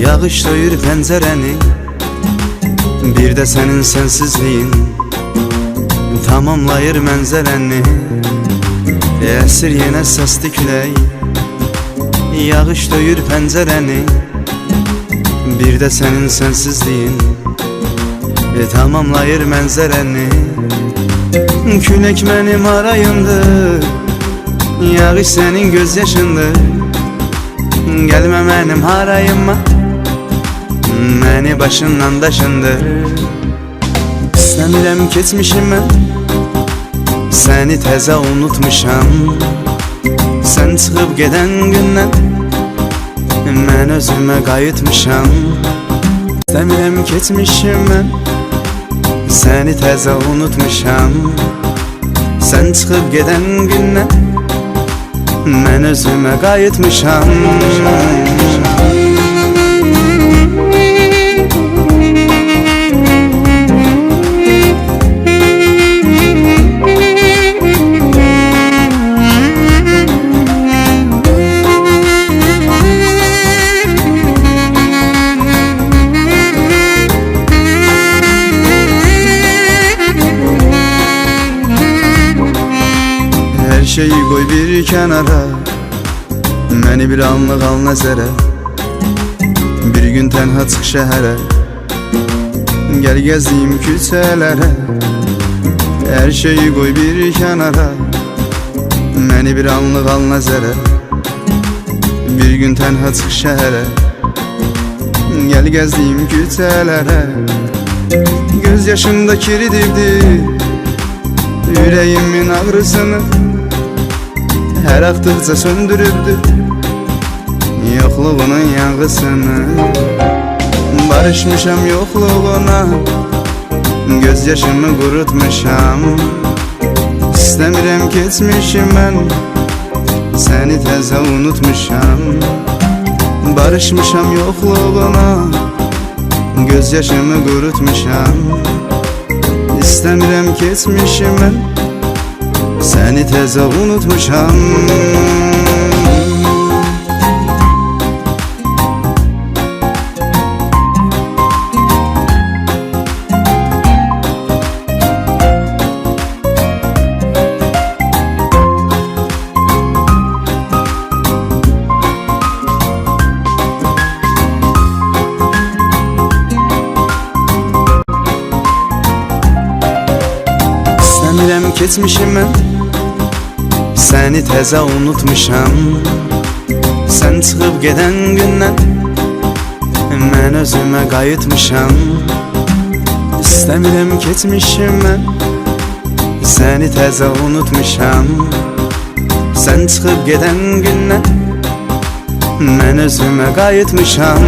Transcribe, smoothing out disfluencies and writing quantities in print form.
Yağış doyur pəncərəni, bir də sənin sənsizliyin tamamlayır mənzərəni. Əsir yenə səsli külək, yağış doyur pəncərəni, bir də sənin sənsizliyin tamamlayır mənzərəni. Külək mənim arayımdır, yağış sənin göz yaşındır. Gəlmə mənim harayıma, məni başından daşındır. İstəmirəm keçmişimə, səni təzə unutmuşam. Sən çıxıb gedən gündən mən özümə qayıtmışam. İstəmirəm keçmişimə, səni təzə unutmuşam. Sən çıxıb gedən gündən mən özümə qayıtmışam. Her şeyi koy bir kenara, məni bir anlıq al nəzərə. Bir gün tənha çıx şəhərə, gəl gəziyim küçələrə. Hər şeyi qoy bir kənara, məni bir anlıq al nəzərə. Bir gün tənha çıx şəhərə, gəl gəziyim küçələrə. Göz yaşımda kiridibdir ürəyimin ağrısını, hər axtıqca söndürübdür yoxluğunun yanğısını. Barışmışam yoxluğuna, göz yaşımı qurutmuşam. İstəmirəm keçmişim mən, səni təzə unutmuşam. Barışmışam yoxluğuna, göz yaşımı qurutmuşam. İstəmirəm keçmişim mən, səni təzə unutmuşam. İstəmirəm keçmişim mən, səni təzə unutmuşam. Sən çıxıb gedən gündən mən özümə qayıtmışam. İstəmirəm keçmişim mən, səni təzə unutmuşam. Sən çıxıb gedən gündən mən özümə qayıtmışam.